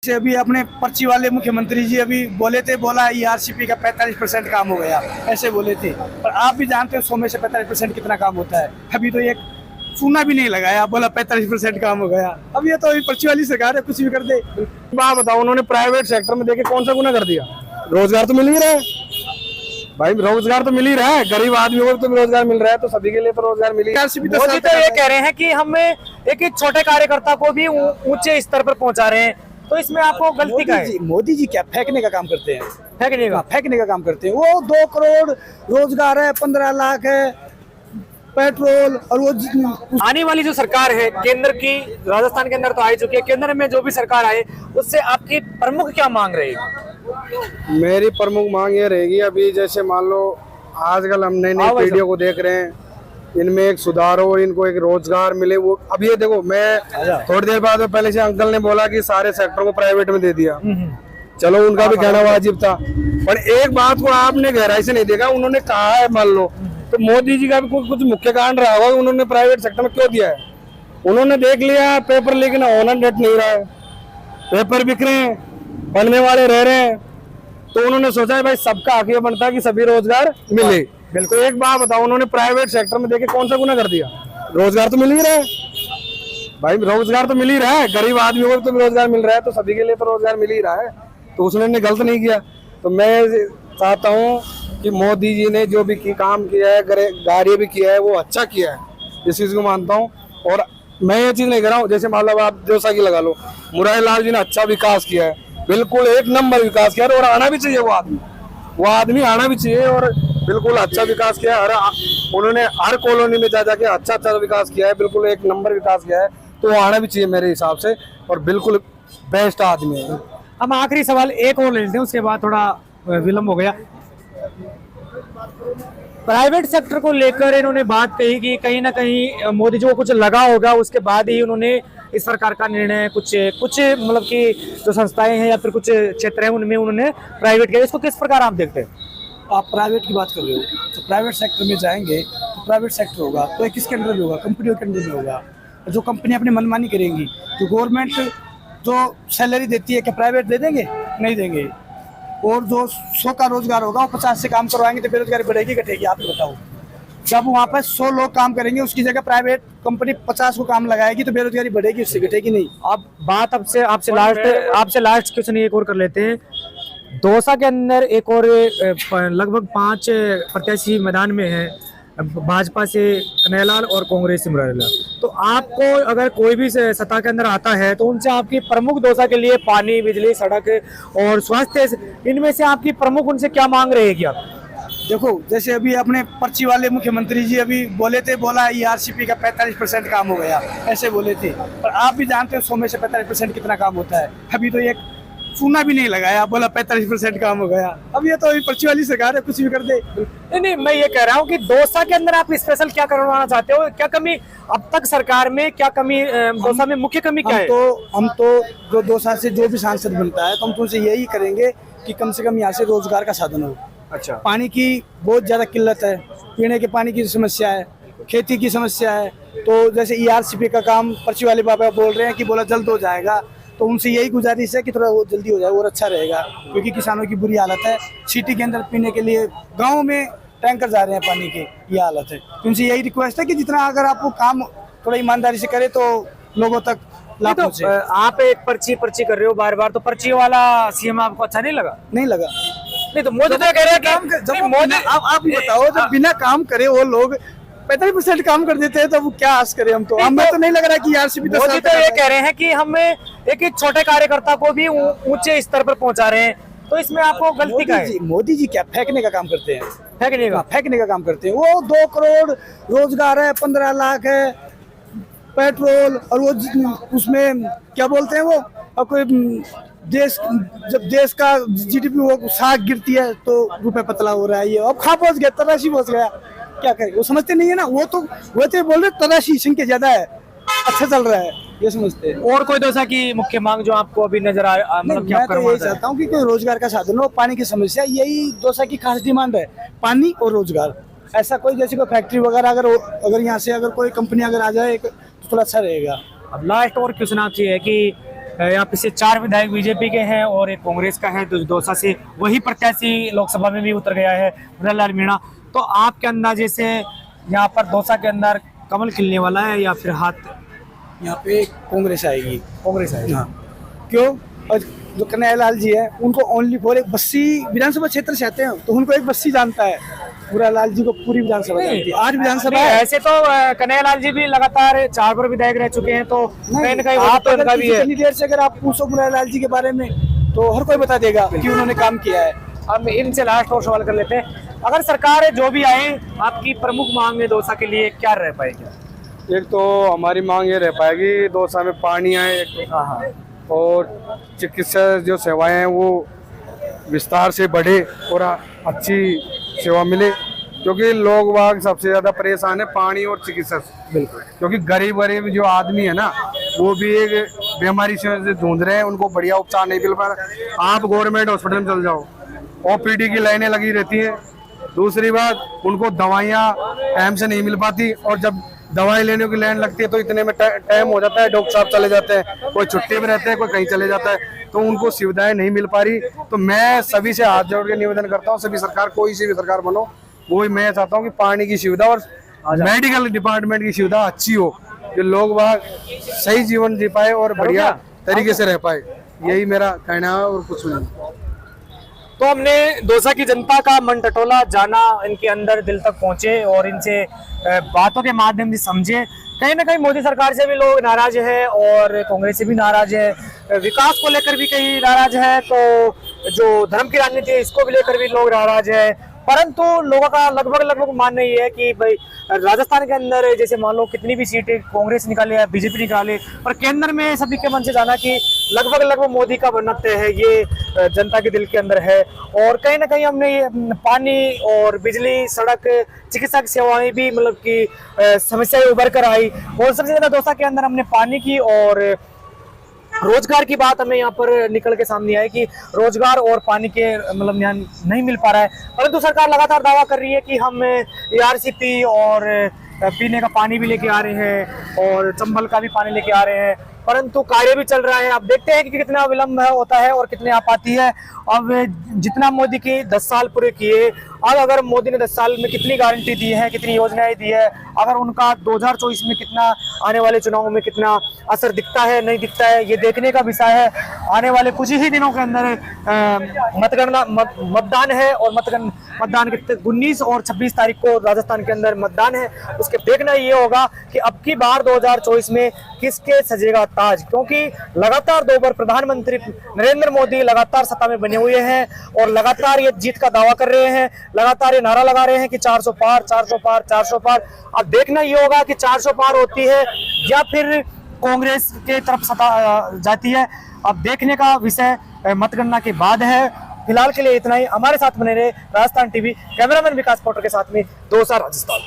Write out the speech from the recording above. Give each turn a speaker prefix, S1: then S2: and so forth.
S1: से अभी अपने पर्ची वाले मुख्यमंत्री जी अभी बोले थे, बोला ईआरसीपी का 45% काम हो गया, ऐसे बोले थे। पर आप भी जानते हो 100 में से 45% कितना काम होता है। अभी तो एक चूना भी नहीं लगाया, बोला 45% काम हो गया। अब ये तो अभी पर्ची वाली सरकार है, कुछ भी कर दे।
S2: बात बताओ, उन्होंने प्राइवेट सेक्टर में देके कौन सा गुना कर दिया? रोजगार तो मिल ही रहा है भाई, रोजगार तो मिल ही रहा है। गरीब आदमियों को तो रोजगार मिल रहा है, तो सभी के लिए तो रोजगार मिल ही रहा है।
S3: मोदी तो ये कह रहे हैं कि हमें एक एक छोटे कार्यकर्ता को भी ऊंचे स्तर पर पहुंचा रहे हैं, तो इसमें आपको गलती का है।
S1: मोदी जी क्या फेंकने का काम करते हैं?
S3: फेंकने का
S1: काम करते हैं। वो 2 करोड़ रोजगार है, 15 लाख है पेट्रोल। और वो
S3: आने वाली जो सरकार है केंद्र की, राजस्थान के अंदर तो आ चुकी है, केंद्र में जो भी सरकार आए उससे आपकी प्रमुख क्या मांग रहेगी?
S2: मेरी प्रमुख मांग ये रहेगी, अभी जैसे मान लो आजकल हम नई नई पीढ़ियों को देख रहे हैं, इनमें एक सुधार हो, इनको एक रोजगार मिले। वो अब ये देखो, मैं थोड़ी देर बाद पहले से अंकल ने बोला कि सारे सेक्टर को प्राइवेट में दे दिया, चलो उनका भी कहना वाजिब था, पर एक बात को आपने गहराई से नहीं देखा। उन्होंने कहा है, मान लो तो मोदी जी का भी कुछ मुख्य कारण रहा होगा, उन्होंने प्राइवेट सेक्टर में क्यों दिया है। उन्होंने देख लिया पेपर लीक होना नेट नहीं रहा है, पेपर बिक रहे हैं, पढ़ने वाले रह रहे हैं, तो उन्होंने सोचा है भाई सबका हक ये बनता है कि सभी रोजगार मिले। बिल्कुल। एक बात बताओ, उन्होंने प्राइवेट सेक्टर में देके कौन सा गुना कर दिया? रोजगार तो मिल ही रहा है भाई, रोजगार तो मिल ही रहा है। गरीब आदमियों को तो रोजगार मिल रहा है, तो सभी के लिए तो रोजगार मिल ही रहा है, तो उसने गलत नहीं किया। तो मैं चाहता हूँ कि मोदी जी ने जो भी काम किया है, कार्य भी किया है, वो अच्छा किया है, इस चीज को मानता हूँ। और मैं ये चीज नहीं कर रहा हूँ, जैसे मान लो आप जोसा की लगा लो, मुरारी लाल जी ने अच्छा विकास किया है, बिल्कुल 1 नंबर विकास किया है, और आना भी चाहिए। वो आदमी आना भी चाहिए, और बिल्कुल अच्छा विकास किया है। उन्होंने हर कॉलोनी में जा जाके अच्छा विकास किया है, बिल्कुल 1 नंबर विकास किया है, तो वो आना भी चाहिए मेरे हिसाब से, और बिल्कुल बेस्ट आदमी है।
S3: हम आखिरी सवाल एक और ले लेते हैं, उसके बाद थोड़ा विलम्ब हो गया। प्राइवेट सेक्टर को लेकर इन्होंने बात कही कि कहीं ना कहीं मोदी जी को कुछ लगा होगा, उसके बाद ही उन्होंने इस सरकार का निर्णय कुछ मतलब कि जो संस्थाएं हैं या फिर कुछ क्षेत्र हैं उनमें उन्होंने प्राइवेट किया। इसको किस प्रकार आप देखते हैं?
S1: आप प्राइवेट की बात कर रहे हो, तो प्राइवेट सेक्टर में जाएंगे तो प्राइवेट सेक्टर होगा तो ये किसके अंडर में होगा? कंपनियों के अंडर में होगा। जो कंपनी अपनी मनमानी करेंगी, तो गवर्नमेंट जो सैलरी देती है क्या प्राइवेट दे देंगे? नहीं देंगे। और जो 100 का रोजगार होगा वो 50 से काम करवाएंगे, तो बेरोजगारी बढ़ेगी घटेगी? आप बताओ। जब वहाँ पर 100 लोग काम करेंगे, उसकी जगह प्राइवेट कंपनी 50 को काम लगाएगी, तो बेरोजगारी बढ़ेगी, उससे घटेगी नहीं।
S3: अब बात आपसे लास्ट क्वेश्चन एक और कर लेते हैं। दौसा के अंदर एक और लगभग 5 प्रत्याशी मैदान में है, भाजपा से कन्हैयालाल और कांग्रेस से मुरारी लाल। तो आपको अगर कोई भी सत्ता के अंदर आता है, तो उनसे आपकी प्रमुख दौसा के लिए पानी, बिजली, सड़क और स्वास्थ्य, इनमें से आपकी प्रमुख उनसे क्या मांग रहेगी आप?
S1: देखो, जैसे अभी अपने पर्ची वाले मुख्यमंत्री जी अभी बोले थे, बोला ईआरसीपी का 45% काम हो गया, ऐसे बोले थे। पर आप भी जानते हो 100 में से 45% कितना काम होता है। अभी तो एक चूना भी नहीं लगाया, बोला 45% काम हो गया। अब ये तो अभी पर्ची वाली सरकार है, कुछ भी कर दे।
S3: नहीं, मैं ये कह रहा हूँ कि दौसा के अंदर आप स्पेशल क्या करवाना चाहते हो? क्या कमी अब तक सरकार में, क्या कमी दौसा में मुख्य कमी क्या है?
S1: हम तो जो दौसा से जो भी सांसद बनता है, तो हम तो उनसे यही करेंगे कि कम से कम यहाँ से रोजगार का साधन हो।
S3: अच्छा।
S1: पानी की बहुत ज्यादा किल्लत है, पीने के पानी की समस्या है, खेती की समस्या है। तो जैसे ईआरसीपी का काम पर्ची वाले बाबा बोल रहे हैं कि बोला जल्द हो जाएगा, तो उनसे यही गुजारिश है कि थोड़ा वो जल्दी हो जाए और अच्छा रहेगा, क्योंकि किसानों की बुरी हालत है। सिटी के अंदर पीने के लिए गाँव में टैंकर जा रहे हैं पानी के, ये हालत है। उनसे यही रिक्वेस्ट है कि जितना अगर आप वो काम थोड़ा ईमानदारी से करे तो लोगों तक लाभ पहुंचे।
S3: आप एक पर्ची कर रहे हो बार बार, तो पर्ची वाला सीएम आपको अच्छा नहीं लगा?
S1: नहीं लगा।
S3: नहीं तो मोदी तो कह रहे हैं कि मोदी,
S1: आप बताओ, जब बिना काम करे वो लोग 45% काम कर देते हैं, तो वो क्या आस करें हम तो? हमें तो नहीं लग रहा कि ईआरसीपी तो
S3: मोदी तो ये कह रहे हैं कि हमें एक एक छोटे कार्यकर्ता को भी ऊंचे स्तर पर पहुंचा रहे हैं, तो इसमें आपको गलती का है?
S1: मोदी जी क्या फेंकने का काम करते हैं?
S3: फेंकने
S1: का काम करते हैं। वो 2 करोड़ रोजगार है, 15 लाख है पेट्रोल, और वो उसमें क्या बोलते हैं वो, और कोई जब देश का जीडीपी वो साख गिरती है तो रुपए पतला हो रहा है। ये अब खा पहुंच गया, तराशी पहुंच गया, क्या करे? वो समझते नहीं है ना। वो तो बोल रहे तराशी संख्या ज्यादा है, अच्छा चल रहा है, ये समझते हैं।
S3: और कोई दौसा की मुख्य मांग जो आपको अभी नजर मतलब
S1: मैं तो यही चाहता हूँ कि कोई रोजगार का साधन हो। पानी की समस्या, यही दौसा की खास डिमांड है, पानी और रोजगार। ऐसा कोई जैसे कोई फैक्ट्री वगैरह अगर यहाँ से अगर कोई कंपनी अगर आ जाए तो थोड़ा अच्छा रहेगा।
S3: अब लास्ट और क्वेश्चन आपसे है कि यहाँ पे से 4 विधायक बीजेपी के हैं और एक कांग्रेस का है, जो दौसा से वही प्रत्याशी लोकसभा में भी उतर गया है, मुन्नालाल मीणा। तो आपके अंदाजे से यहाँ पर दौसा के अंदर कमल खिलने वाला है या फिर हाथ?
S1: यहाँ पे कांग्रेस आएगी।
S3: कांग्रेस आएगी।
S1: हाँ, क्यों? और जो कन्हैयालाल जी है उनको ओनली फॉर एक बस्सी विधानसभा क्षेत्र से आते हैं, तो उनको एक बस्सी जानता है। मुन्नालाल जी को पूरी विधानसभा जानती है। 8 विधानसभा है।
S3: ऐसे तो कन्हैयालाल जी भी लगातार 4 बार विधायक रह चुके हैं, तो कहीं ना कहीं
S1: आप
S3: तो उनका भी है।
S1: इतनी देर से अगर आप पूछो मुन्नालाल जी के बारे में तो हर कोई बता देगा कि उन्होंने काम किया है।
S3: हम इनसे लास्ट और सवाल कर लेते हैं, अगर सरकार जो भी आए, आपकी प्रमुख मांग है दौसा के लिए क्या रह पाएगी?
S2: एक तो हमारी मांग ये रह पाएगी दौसा में पानी आए, एक तो
S3: हाँ हाँ,
S2: और चिकित्सा जो सेवाएं हैं वो विस्तार से बढ़े और अच्छी सेवा मिले, क्योंकि लोग वाग सबसे ज़्यादा परेशान है पानी और चिकित्सा से।
S3: बिल्कुल।
S2: क्योंकि गरीब जो आदमी है ना वो भी एक बीमारी से जूझ रहे हैं, उनको बढ़िया उपचार नहीं मिल पा रहा। आप गवर्नमेंट हॉस्पिटल में चल जाओ, ओपीडी की लाइनें लगी रहती हैं। दूसरी बात, उनको दवाइयाँ टाइम से नहीं मिल पाती, और जब दवाई लेने की लाइन लगती है तो इतने में टाइम हो जाता है, डॉक्टर साहब चले जाते हैं, कोई छुट्टी में रहते हैं, कोई कहीं चले जाता है, तो उनको सुविधाएं नहीं मिल पा रही। तो मैं सभी से हाथ जोड़ के निवेदन करता हूँ, सभी सरकार, कोई सी भी सरकार बनो, वो मैं चाहता हूँ कि पानी की सुविधा और मेडिकल डिपार्टमेंट की सुविधा अच्छी हो, जो लोग वहाँ सही जीवन जी पाए और बढ़िया तरीके से रह पाए। यही मेरा कहना है और कुछ नहीं।
S3: तो हमने दौसा की जनता का मन टटोला जाना, इनके अंदर दिल तक पहुंचे और इनसे बातों के माध्यम से समझे। कहीं ना कहीं मोदी सरकार से भी लोग नाराज है और कांग्रेस से भी नाराज है, विकास को लेकर भी कहीं नाराज है, तो जो धर्म की राजनीति है इसको भी लेकर भी लोग नाराज है। परंतु लोगों का लगभग मानना ये है कि भाई राजस्थान के अंदर जैसे मान लो कितनी भी सीटें कांग्रेस निकाले या बीजेपी निकाले, पर केंद्र में सभी के मन से जाना कि लगभग मोदी का बनना तय है, ये जनता के दिल के अंदर है। और कहीं ना कहीं हमने ये पानी और बिजली, सड़क, चिकित्सा की सेवाएं भी मतलब कि समस्याएं उभर कर आई, और सबसे ज्यादा दौसा के अंदर हमने पानी की और रोजगार की बात हमें यहाँ पर निकल के सामने आई कि रोजगार और पानी के मतलब यहाँ नहीं मिल पा रहा है। परंतु सरकार लगातार दावा कर रही है कि हम ARCP और पीने का पानी भी लेके आ रहे हैं और चंबल का भी पानी लेके आ रहे हैं, परंतु कार्य भी चल रहा है। अब देखते हैं कि कितना विलंब होता है और कितने आप आती है। अब जितना मोदी के 10 साल पूरे किए, अब अगर मोदी ने 10 साल में कितनी गारंटी दी है, कितनी योजनाएं दी है, अगर उनका 2024 में कितना आने वाले चुनावों में कितना असर दिखता है नहीं दिखता है, ये देखने का विषय है। आने वाले कुछ ही दिनों के अंदर मतदान है और मतदान के 19 और 26 तारीख को राजस्थान के अंदर मतदान है। उसके देखना ये होगा कि अब की बार 2024 में किसके सजेगा ताज, क्योंकि लगातार 2 बार प्रधानमंत्री नरेंद्र मोदी लगातार सत्ता में बने हुए हैं और लगातार ये जीत का दावा कर रहे हैं, लगातार ये नारा लगा रहे हैं कि 400 पार 400 पार 400 पार। अब देखना ये होगा कि 400 पार होती है या फिर कांग्रेस के तरफ सत्ता जाती है। अब देखने का विषय मतगणना के बाद है। फिलहाल के लिए इतना ही। हमारे साथ बने रहे राजस्थान टीवी कैमरामैन विकास पोटर के साथ में दौसा राजस्थान।